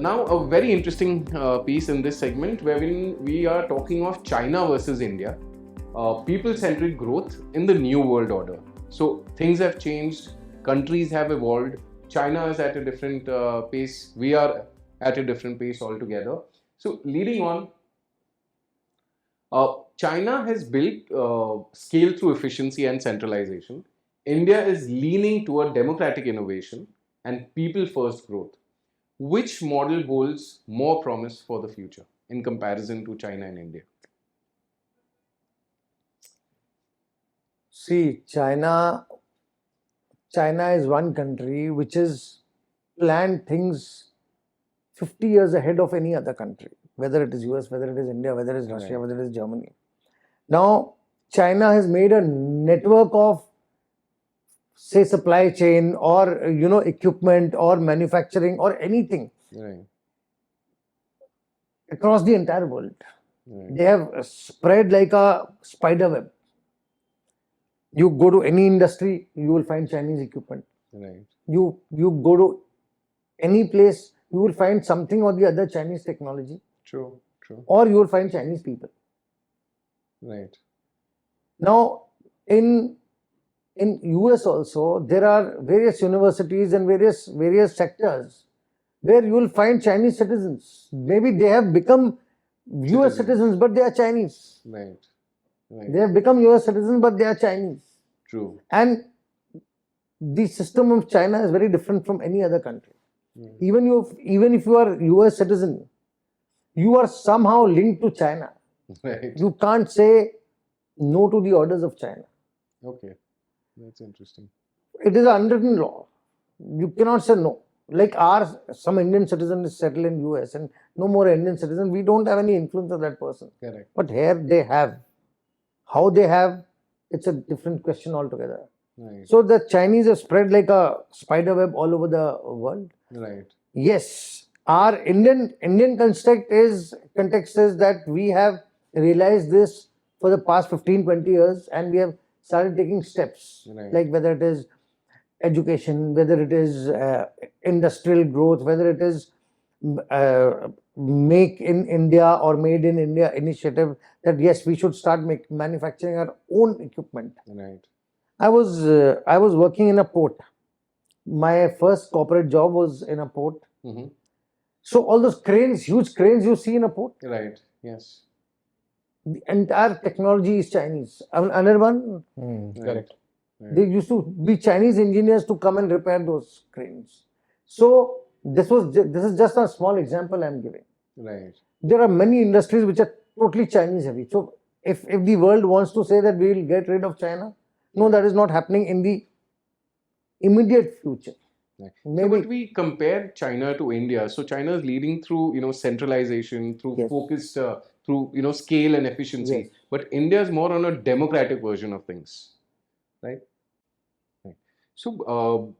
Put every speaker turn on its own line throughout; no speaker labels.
Now a very interesting piece in this segment wherein we are talking of China versus India, people-centric growth in the new world order. So things have changed, countries have evolved, China is at a different pace, we are at a different pace altogether. So leading on, China has built scale through efficiency and centralization. India is leaning toward democratic innovation and people-first growth. Which model holds more promise for the future in comparison to China and India?
See, China is one country which has planned things 50 years ahead of any other country, whether it is US, whether it is India, whether it is Russia,
Right.
whether it is Germany. Now, China has made a network of, say, supply chain or equipment or manufacturing or anything
Right.
across the entire world.
Right.
They have spread like a spider web. You go to any industry, you will find Chinese equipment.
Right.
You go to any place, you will find something or the other Chinese technology,
True. True.
or you will find Chinese people.
Right.
Now, in US also, there are various universities and various sectors where you will find Chinese citizens. Maybe they have become US citizens, but they are Chinese.
Right. Right.
They have become US citizens, but they are Chinese.
True.
And the system of China is very different from any other country. Even if you are US citizen, you are somehow linked to China.
Right.
You can't say no to the orders of China.
Okay. That's interesting.
It is an unwritten law. You cannot say no. Like some Indian citizen is settled in US and no more Indian citizen, we don't have any influence of that person.
Correct.
But here they have. How they have, it's a different question altogether.
Right.
So the Chinese have spread like a spider web all over the world.
Right.
Yes, our Indian context is that we have realized this for the past 15-20 years and we have started taking steps.
Right.
Like whether it is education, whether it is industrial growth, whether it is make in India or made in India initiative, that yes, we should start manufacturing our own equipment.
Right.
I was working in a port. My first corporate job was in a port.
Mm-hmm.
So all those cranes, huge cranes you see in a port,
Right. Yes.
the entire technology is Chinese. Another one,
Correct. Right.
they used to be Chinese engineers to come and repair those cranes. So this is just a small example I am giving.
Right.
There are many industries which are totally Chinese heavy. So if the world wants to say that we will get rid of China, no, that is not happening in the immediate future.
Right.
Maybe.
So, but we compare China to India. So China is leading through centralization, through
Yes.
focused, through scale and efficiency.
Yes.
But India is more on a democratic version of things, right? Right. So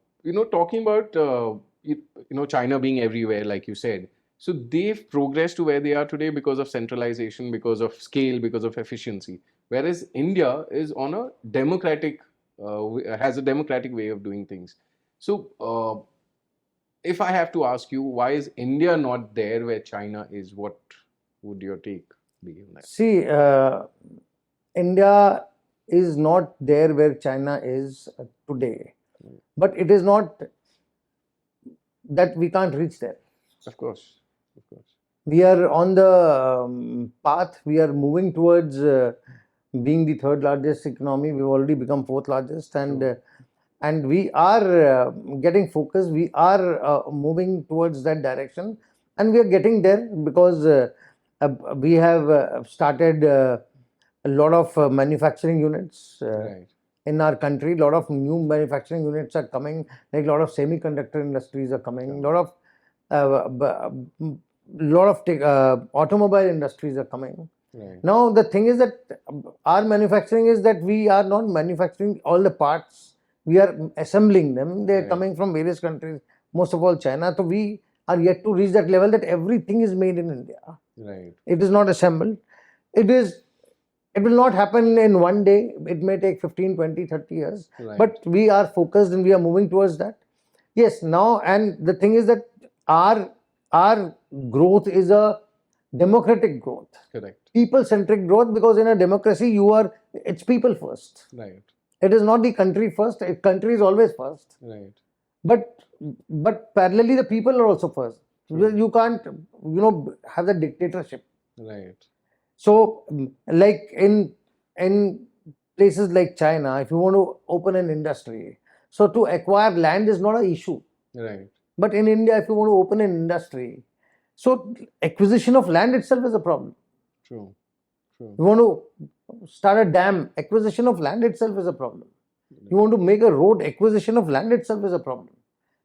talking about China being everywhere, like you said. So they've progressed to where they are today because of centralization, because of scale, because of efficiency. Whereas India is on a democratic, has a democratic way of doing things. So if I have to ask you, why is India not there where China is? What would your take be on that?
See, India is not there where China is today. But it is not that we can't reach there.
Of course. Of course.
We are on the path. We are moving towards being the third largest economy. We've already become fourth largest, and we are getting focused. We are moving towards that direction, and we are getting there because we have started a lot of manufacturing units
Right.
in our country. A lot of new manufacturing units are coming. Like a lot of semiconductor industries are coming. A lot of automobile industries are coming.
Right.
Now the thing is that our manufacturing is that we are not manufacturing all the parts. We are assembling them. They are
Right.
coming from various countries, most of all China. So we are yet to reach that level that everything is made in India.
Right.
It is not assembled. It will not happen in one day. It may take 15, 20, 30 years.
Right.
But we are focused and we are moving towards that. Yes, now, and the thing is that our our growth is a democratic growth,
Correct.
people-centric growth, because in a democracy, it's people first.
Right.
It is not the country first. Country is always first.
Right.
But parallelly, the people are also first.
True.
You can't, have the dictatorship.
Right.
So, like in places like China, if you want to open an industry, so to acquire land is not an issue.
Right.
But in India, if you want to open an industry, so acquisition of land itself is a problem.
True. True.
You want to start a dam, acquisition of land itself is a problem. You want to make a road, acquisition of land itself is a problem.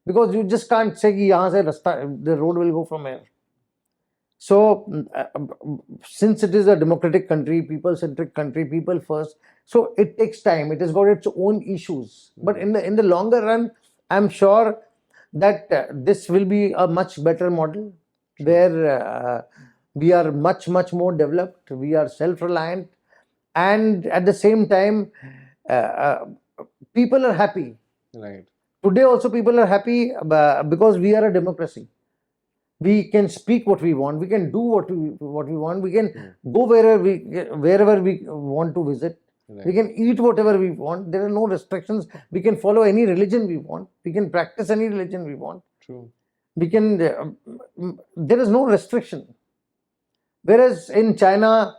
Because you just can't say कि यहाँ से रास्ता, the road will go from here. So, since it is a democratic country, people-centric country, people first, so it takes time. It has got its own issues. But in the longer run, I'm sure that this will be a much better model where we are much more developed, we are self-reliant, and at the same time, people are happy.
Right.
Today also people are happy because we are a democracy. We can speak what we want. We can do what we want. We can go wherever we want to visit.
Right.
We can eat whatever we want. There are no restrictions. We can follow any religion we want. We can practice any religion we want.
True.
We can. There is no restriction. Whereas in China,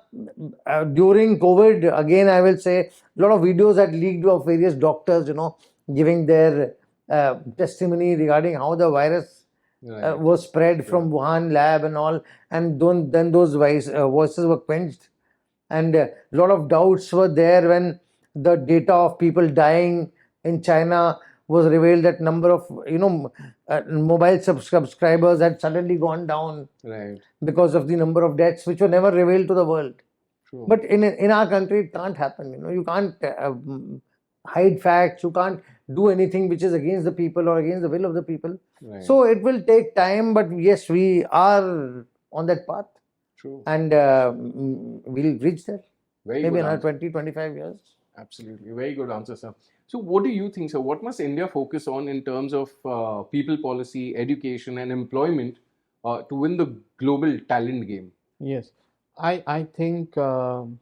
during COVID, again I will say, a lot of videos had leaked of various doctors, giving their testimony regarding how the virus was spread from Wuhan lab and all, and then those voices were quenched, and a lot of doubts were there when the data of people dying in China was revealed. That number of mobile subscribers had suddenly gone down,
right,
because of the number of deaths which were never revealed to the world.
True.
But in our country it can't happen. You can't hide facts. You can't do anything which is against the people or against the will of the people.
Right.
So it will take time, but yes, we are on that path.
True.
And we'll reach there.
Very
maybe
good
another
answer.
20-25 years.
Absolutely. Very good answer, sir. So what do you think, sir? What must India focus on in terms of people policy, education and employment to win the global talent game?
Yes, I think one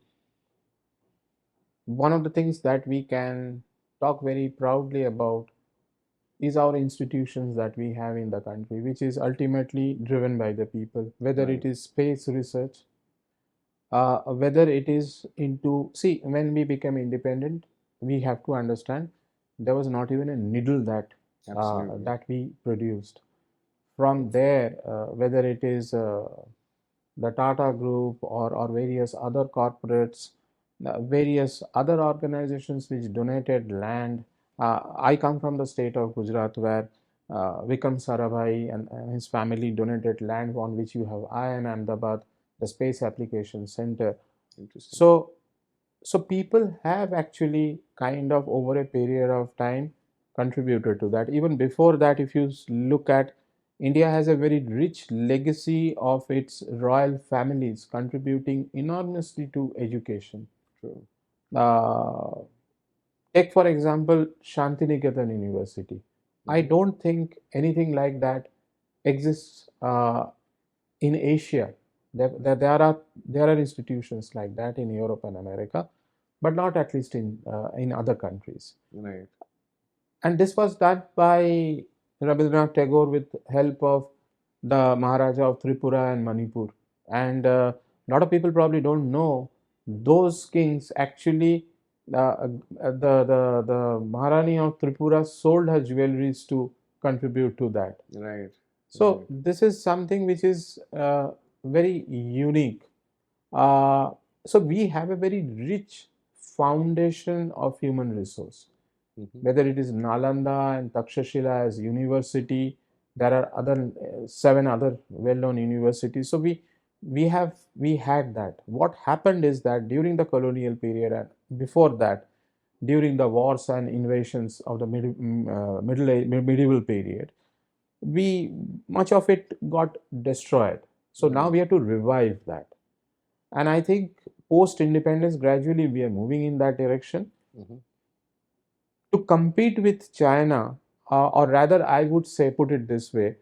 of the things that we can talk very proudly about is our institutions that we have in the country, which is ultimately driven by the people, whether
Right.
it is space research, whether it is into, see, when we became independent, we have to understand there was not even a needle
Absolutely.
that we produced. From there, whether it is the Tata Group or various other corporates, various other organizations which donated land. I come from the state of Gujarat, where Vikram Sarabhai and his family donated land on which you have IIM Ahmedabad, the Space Application Center.
Interesting.
So people have actually kind of over a period of time contributed to that. Even before that, if you look at, India has a very rich legacy of its royal families contributing enormously to education.
True.
Take for example Shantiniketan University. I don't think anything like that exists in Asia. There are institutions like that in Europe and America, but not at least in other countries.
Right.
And this was done by Rabindranath Tagore with help of the Maharaja of Tripura and Manipur. And a lot of people probably don't know those kings actually. The Maharani of Tripura sold her jewelries to contribute to that.
Right.
So this is something which is very unique. So we have a very rich foundation of human resource. Whether it is Nalanda and Takshashila as university, there are other 7 other well-known universities. So we had that. What happened is that during the colonial period and before that, during the wars and invasions of the medieval period, much of it got destroyed. So now we have to revive that. And I think post-independence, gradually we are moving in that direction. To compete with China, or rather I would say, put it this way,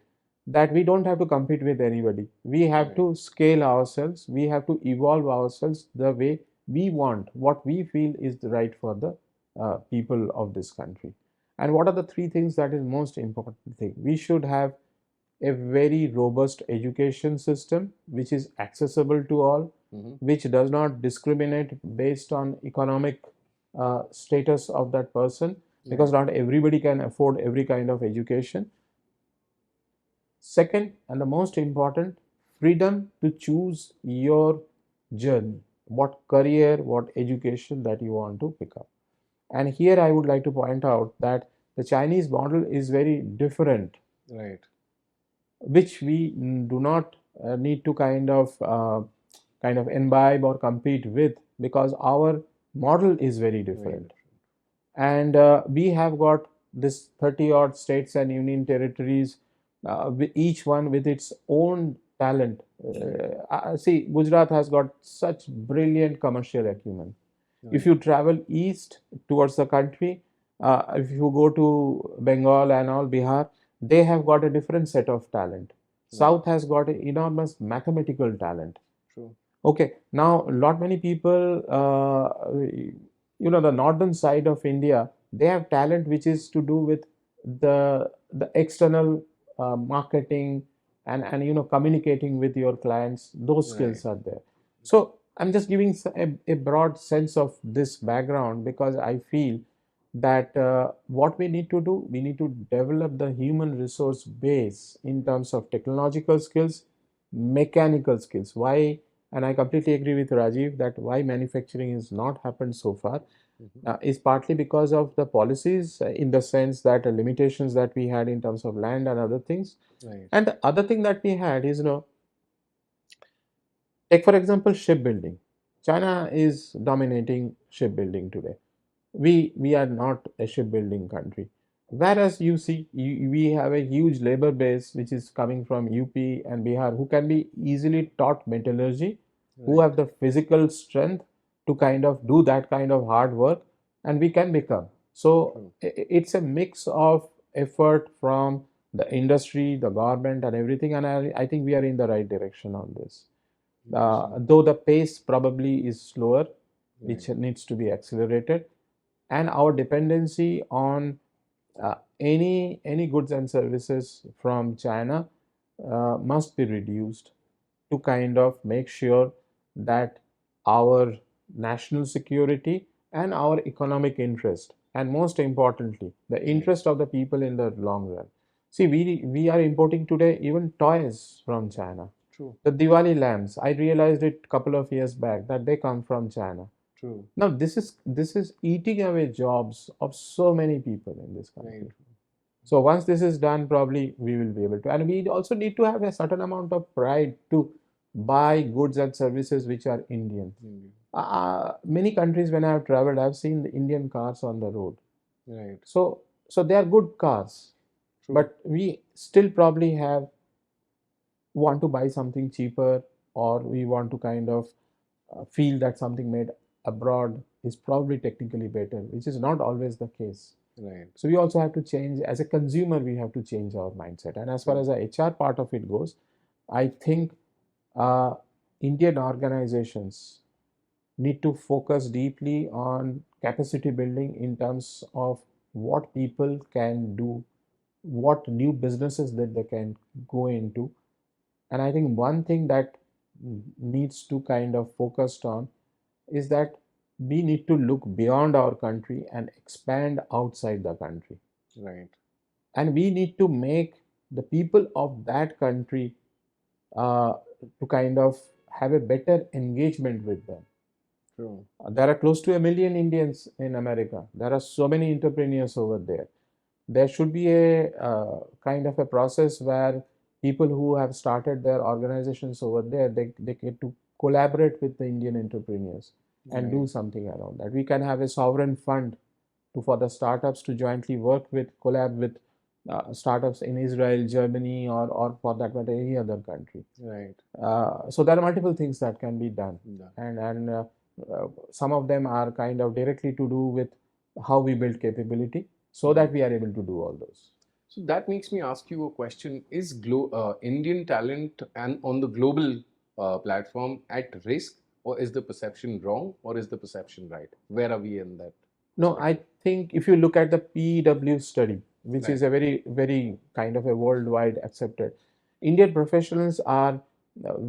that we don't have to compete with anybody. We have
Right.
to scale ourselves. We have to evolve ourselves the way we want, what we feel is the right for the people of this country. And what are the three things that is most important thing? We should have a very robust education system which is accessible to all,
Mm-hmm.
which does not discriminate based on economic status of that person,
Right.
because not everybody can afford every kind of education. Second, and the most important, freedom to choose your journey, what career, what education that you want to pick up. And here I would like to point out that the Chinese model is very different,
Right.
which we do not need to kind of imbibe or compete with, because our model is very
Very
different.
different.
And we have got this 30 odd states and union territories, each one with its own talent.
Right.
See, Gujarat has got such brilliant commercial acumen. If
Right.
you travel east towards the country, if you go to Bengal and all, Bihar, they have got a different set of talent.
Right.
South has got enormous mathematical talent.
True.
Okay, now lot many people, the northern side of India, they have talent which is to do with the external marketing and communicating with your clients. Those
Right.
skills are there. So I'm just giving a broad sense of this background, because I feel that what we need to do, we need to develop the human resource base in terms of technological skills, mechanical skills. Why? And I completely agree with Rajiv that why manufacturing has not happened so far
Mm-hmm.
is partly because of the policies, in the sense that limitations that we had in terms of land and other things.
Right.
And the other thing that we had is, take for example, shipbuilding. China is dominating shipbuilding today. We are not a shipbuilding country. Whereas you see, we have a huge labor base which is coming from UP and Bihar, who can be easily taught metallurgy, who
Right.
have the physical strength to kind of do that kind of hard work, and we can become. So
True.
it's a mix of effort from the industry, the government, and everything. And I think we are in the right direction on this.
Interesting.
Though the pace probably is slower, which
Right.
needs to be accelerated, and our dependency on any goods and services from China must be reduced to kind of make sure that our national security and our economic interest, and most importantly, the
Right.
interest of the people in the long run. See, we are importing today even toys from China.
True.
The Diwali lamps, I realized it a couple of years back that they come from China.
True.
Now this is eating away jobs of so many people in this
Very
country.
true.
So once this is done, probably we will be able to. And we also need to have a certain amount of pride to buy goods and services which are Indian.
Indeed.
Many countries when I have traveled, I've seen the Indian cars on the road.
Right.
So they are good cars,
True.
but we still probably want to buy something cheaper, or we want to kind of feel that something made abroad is probably technically better, which is not always the case.
Right.
So we also have to change, as a consumer, we have to change our mindset. And as far
True.
as the HR part of it goes, I think uh, Indian organizations need to focus deeply on capacity building in terms of what people can do, what new businesses that they can go into. And I think one thing that needs to kind of focused on is that we need to look beyond our country and expand outside the country.
Right.
And we need to make the people of that country uh, to kind of have a better engagement with them.
True.
There are close to 1 million Indians in America. There are so many entrepreneurs over there. There should be a kind of a process where people who have started their organizations over there, they get to collaborate with the Indian entrepreneurs and
Right.
do something around that. We can have a sovereign fund for the startups to jointly work with, collab with startups in Israel, Germany, or for that matter, any other country.
Right.
So there are multiple things that can be done,
Yeah.
and some of them are kind of directly to do with how we build capability so
Mhm.
that we are able to do all those.
So that makes me ask you a question: Is Indian talent and on the global platform at risk, or is the perception wrong, or is the perception right? Where are we in that
No, I
spectrum?
think if you look at the PW study, which is
Right,
a very kind of a worldwide accepted, Indian professionals are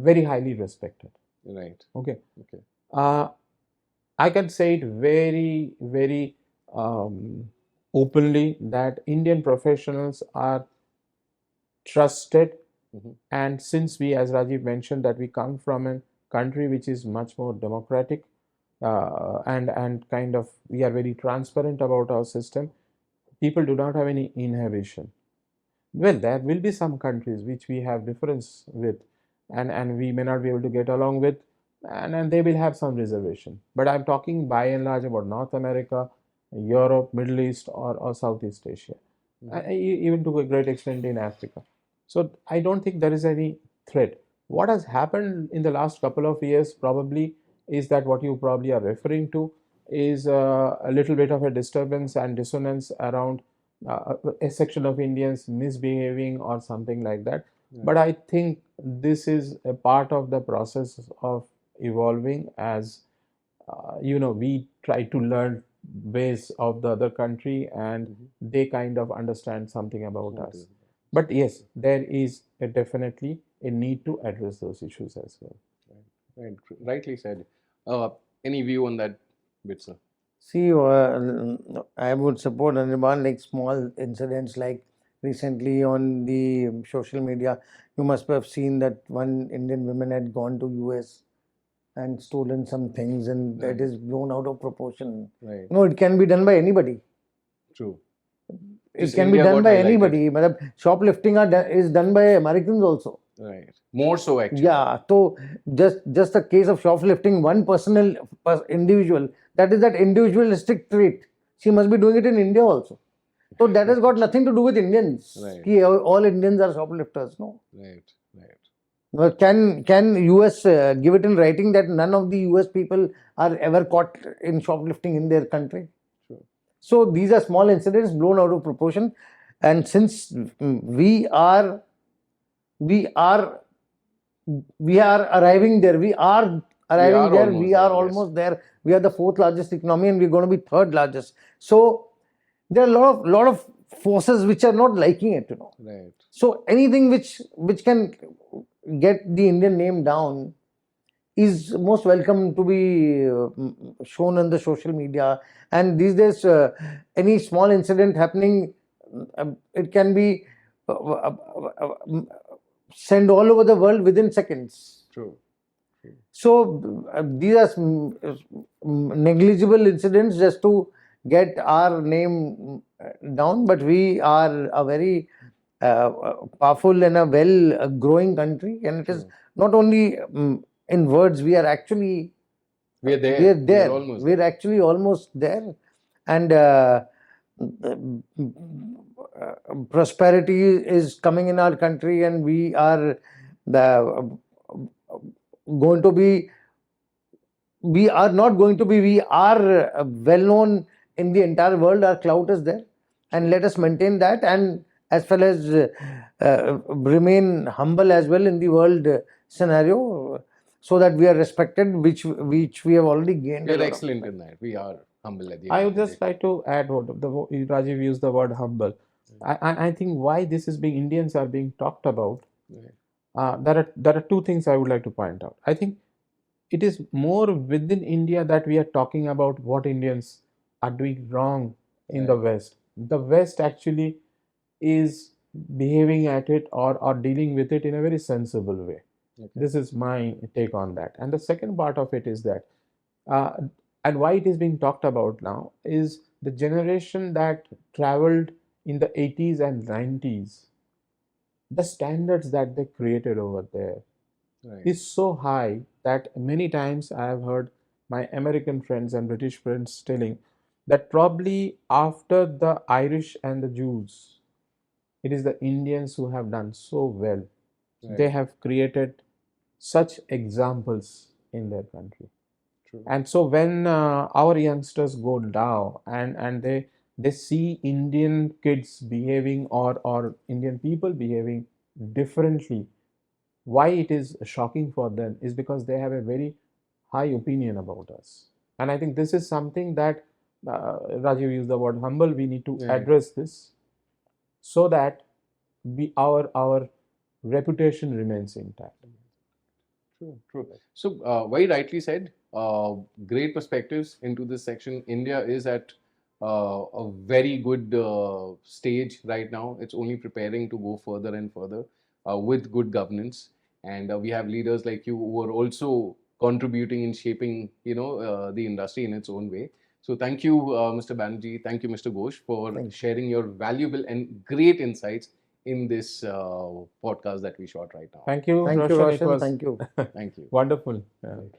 very highly respected.
right.
Okay.
Okay.
Uh, I can say it very um, openly that Indian professionals are trusted.
Hmm.
And since we, as Rajiv mentioned, that we come from a country which is much more democratic, and kind of we are very transparent about our system, people do not have any inhibition. Well, there will be some countries which we have difference with, and we may not be able to get along with, and they will have some reservation. But I'm talking by and large about North America, Europe, Middle East, or Southeast Asia,
Hmm.
even to a great extent in Africa. So I don't think there is any threat. What has happened in the last couple of years probably is that what you probably are referring to is a little bit of a disturbance and dissonance around a section of Indians misbehaving or something like that. But
Right.
I think this is a part of the process of evolving as we try to learn ways of the other country, and
Hmm.
they kind of understand something about
What
us.
is that?
But yes, there is definitely a need to address those issues as well.
Right, right, rightly said. Uh, any view on that, Bitsa?
See, I would support Anirban, like small incidents like recently on the social media. You must have seen that one Indian woman had gone to US and stolen some things, and that
Right,
is blown out of proportion.
right.
It can be done by anybody.
True.
It
Just
can be
India
done
got
by
highlighted.
anybody. Shoplifting is done by Americans also.
Right. More so, actually.
Yeah, so just a case of shoplifting, one individual, that individualistic trait. She must be doing it in India also. So that has got nothing to do with Indians.
Right,
Ki all Indians are shoplifters. No.
right, right.
Well, can US give it in writing that none of the US people are ever caught in shoplifting in their country?
True.
So these are small incidents blown out of proportion, and since we are we are arriving there. We are
We
arriving
are
there.
almost
We are
there, yes.
almost there. We are the fourth largest economy, and we're going to be third largest. So there are a lot of forces which are not liking it.
Right.
So anything which can get the Indian name down is most welcome to be shown on the social media. And these days, any small incident happening, it can be sent all over the world within seconds.
True. True.
So these are negligible incidents just to get our name down, but we are a very powerful and a well growing country, and it is
True.
not only in words. We are actually
We are
we are
there. We are
there.
almost
We're
there.
actually almost there, and prosperity is coming in our country, and we are the going to be we are not going to be we are well known in the entire world. Our clout is there, and
True.
let us maintain that, and as well as remain humble as well in the world scenario, so that we are respected, which we have already gained
We
a
are
lot of
excellent
respect.
in that. We are humble at the end
I
of
would
the day.
just like to add what Rajiv used the word humble. I think why this is being Indians are being talked about.
Right.
There are two things I would like to point out. I think it is more within India that we are talking about what Indians are doing wrong in the
Right.
West. The West actually is behaving at it, or dealing with it in a very sensible way.
Okay.
This is my take on that. And the second part of it is that, uh, and why it is being talked about now, is the generation that traveled in the 80s and 90s. The standards that they created over there
Right.
is so high that many times I have heard my American friends and British friends telling that probably after the Irish and the Jews, it is the Indians who have done so well. They
Right.
have created such examples in their country.
True.
And so when our youngsters go down and they they see Indian kids behaving or Indian people behaving differently, why it is shocking for them is because they have a very high opinion about us. And I think this is something that Rajiv used the word humble. We need to
Yeah.
address this so that our reputation remains intact.
True, true. So, very rightly said. Great perspectives into this section. India is at a very good stage right now. It's only preparing to go further and further with good governance, and we have leaders like you who are also contributing in shaping, the industry in its own way. So, thank you, Mr. Banerjee. Thank you, Mr. Ghosh, for
Thank you.
sharing your valuable and great insights in this podcast that we shot right now.
Thank you,
Thank you,
Roshan. It
Roshan.
was
Thank you.
Thank you.
wonderful.
Right.